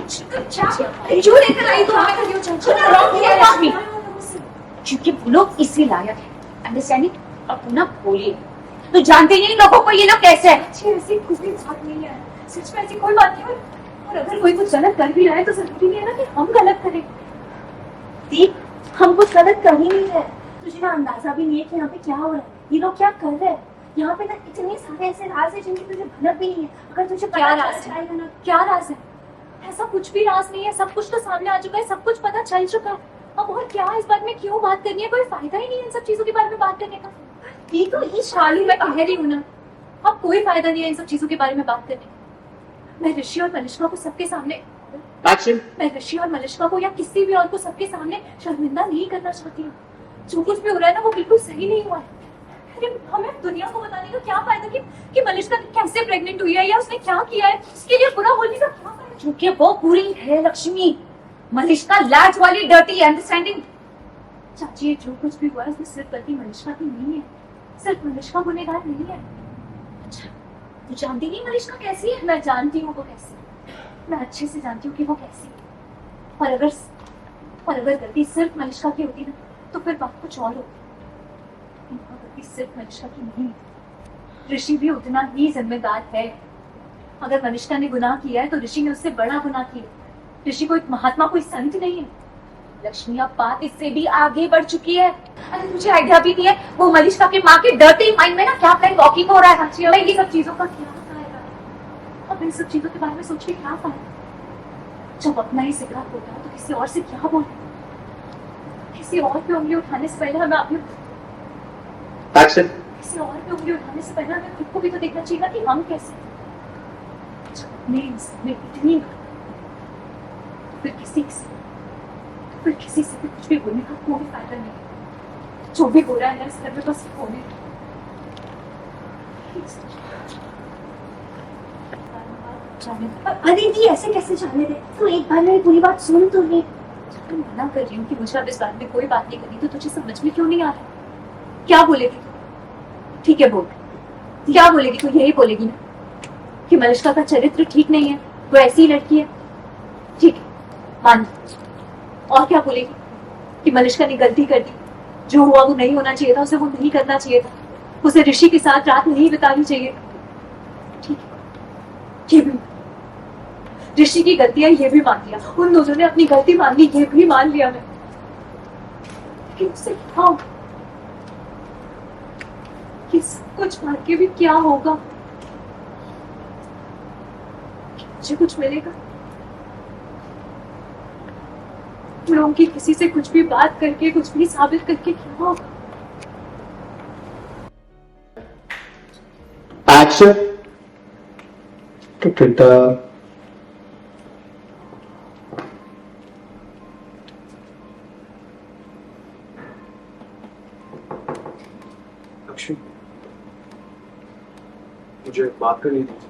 क्यों लेकर आई तुम हमें रॉन्ग किया लक्ष्मी, क्योंकि वो लोग इसी लायक है, अंडरस्टैंडिंग। अब तू ना बोलिए, तो जानते नहीं लोगों को ये लोग कैसे है। ऐसी कुछ भी बात नहीं है, सच में ऐसी कोई बात नहीं है। और अगर कोई कुछ गलत कर भी रहा है तो जरूरी नहीं है ना कि हम गलत करें। दीप, हम कुछ गलत कर ही नहीं है, तुझे ना अंदाजा भी नहीं है कि यहाँ पे क्या हो रहा है, ये लोग क्या कर रहे हैं। यहाँ पे ना इतने सारे ऐसे राज है जिनकी तुझे भनक भी नहीं है। अगर तुझे क्या राज है ना, क्या राज है? ऐसा कुछ भी राज नहीं है, सब कुछ तो सामने आ चुका है, सब कुछ पता चल चुका है। अब और क्या इस बारे में क्यों बात करनी है, कोई फायदा ही नहीं है इन सब चीजों के बारे में बात करने का। ये तो इस शाली मैं कह रही हूँ ना, अब कोई फायदा नहीं है इन सब चीजों के बारे में बात करने का। मैं ऋषि और मलिष्का को सबके सामने मैं ऋषि और मलिष्का को या किसी भी और को सबके सामने शर्मिंदा नहीं करना चाहती हूँ। जो कुछ भी हो रहा है ना वो बिल्कुल सही नहीं हुआ है। अरे हमें दुनिया को बताने का क्या फायदा कि मलिष्का कैसे प्रेग्नेंट हुई है या उसने क्या किया है, इसके लिए बुरा बोलने का क्या फायदा। क्योंकि वो पूरी है लक्ष्मी, मलिष्का लाज वाली डर्टी, अंडरस्टैंडिंग। चाची, जो कुछ भी हुआ है उसमें सिर्फ गलती मलिष्का की नहीं है, सिर्फ मलिष्का गुनहगार नहीं है। अच्छा, तू जानती नहीं मलिष्का कैसी है? मैं जानती हूँ वो कैसी है, मैं अच्छे से जानती हूँ कि वो कैसी है। और अगर गलती सिर्फ मलिष्का की होती ना तो फिर बात कुछ और होती। गलती सिर्फ मलिष्का की नहीं, ऋषि भी उतना ही जिम्मेदार है। अगर मलिष्का ने गुनाह किया है तो ऋषि ने उससे बड़ा गुनाह किया। ऋषि कोई महात्मा, कोई संत नहीं है। लक्ष्मी, अब बात इससे भी आगे बढ़ चुकी है। अरे तुझे आइडिया भी नहीं है वो मलिष्का की माँ के डर्टी माइंड में ना क्या प्लान वॉकिंग हो रहा है। मैं ये सब चीजों का क्या फायदा, अब इन सब चीजों के बारे में सोच के क्या फायदा। जब अपना ही जिक्र होता है तो किसी और से क्या बोले, किसी और पे उंगली उठाने से पहले हमें किसी और पे उंगली उठाने से पहले हमें खुद को भी तो देखना चाहिए ना कि हम कैसे। इतनी फिर किसी से भी कुछ भी बोलने का कोई फायदा नहीं। जो भी हो रहा है इस घर में बस होने। अरे दी, ऐसे कैसे जाने दे, तू एक बार मेरी पूरी बात सुन तो ले। जब तुम मना कर रही हूँ कि मुझे अब इस बात में कोई बात नहीं करनी तो तुझे समझ में क्यों नहीं आ रहा? क्या बोलेगी तू? ठीक है बोल, क्या बोलेगी तू? यही बोलेगी ना कि मलिष्का का चरित्र ठीक नहीं है, वो ऐसी लड़की है। ठीक है, मान ली। और क्या बोलेगी कि मलिष्का ने गलती कर दी, जो हुआ वो नहीं होना चाहिए था, उसे वो नहीं करना चाहिए था, उसे ऋषि के साथ रात नहीं बितानी चाहिए। ठीक है, ये भी ऋषि की गलती है, ये भी मान लिया। उन दोनों ने अपनी गलती मान ली, ये भी मान लिया मैं। लेकिन उससे क्या होगा? ये सब कुछ मान के भी क्या होगा? मुझे कुछ मिलेगा? लोगों की किसी से कुछ भी बात करके, कुछ भी साबित करके क्या होगा? एक्शन लक्ष्मी, मुझे बात करनी थी।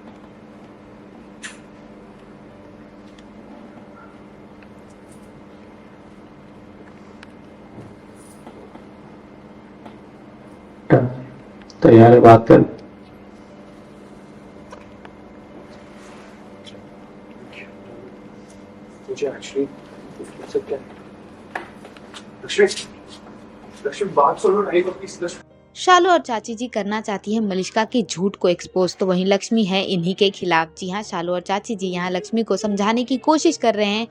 तैयार है बात कर। मुझे एक्चुअली सब क्या लक्ष्मी, लक्ष्मी बात सुनो नहीं तो प्लीज। शालू और चाची जी करना चाहती है मलिष्का के झूठ को एक्सपोज, तो वहीं लक्ष्मी है इन्हीं के खिलाफ। जी हाँ, शालू और चाची जी यहाँ लक्ष्मी को समझाने की कोशिश कर रहे हैं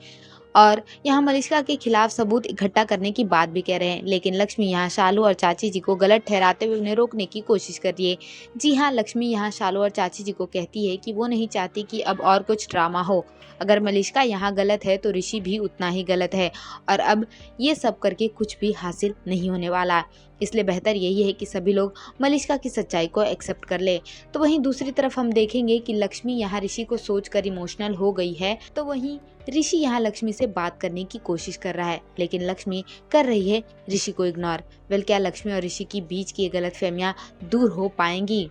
और यहाँ मलिष्का के खिलाफ सबूत इकट्ठा करने की बात भी कह रहे हैं, लेकिन लक्ष्मी यहाँ शालू और चाची जी को गलत ठहराते हुए उन्हें रोकने की कोशिश कर रही है। जी हाँ, लक्ष्मी यहाँ शालू और चाची जी को कहती है कि वो नहीं चाहती कि अब और कुछ ड्रामा हो। अगर मलिष्का यहाँ गलत है तो ऋषि भी उतना ही गलत है और अब ये सब करके कुछ भी हासिल नहीं होने वाला, इसलिए बेहतर यही है कि सभी लोग मलिष्का की सच्चाई को एक्सेप्ट कर ले। तो वहीं दूसरी तरफ हम देखेंगे कि लक्ष्मी यहाँ ऋषि को सोचकर इमोशनल हो गई है, तो वहीं ऋषि यहाँ लक्ष्मी से बात करने की कोशिश कर रहा है, लेकिन लक्ष्मी कर रही है ऋषि को इग्नोर। वेल, क्या लक्ष्मी और ऋषि की बीच की ये गलतफहमियां दूर हो पाएंगी?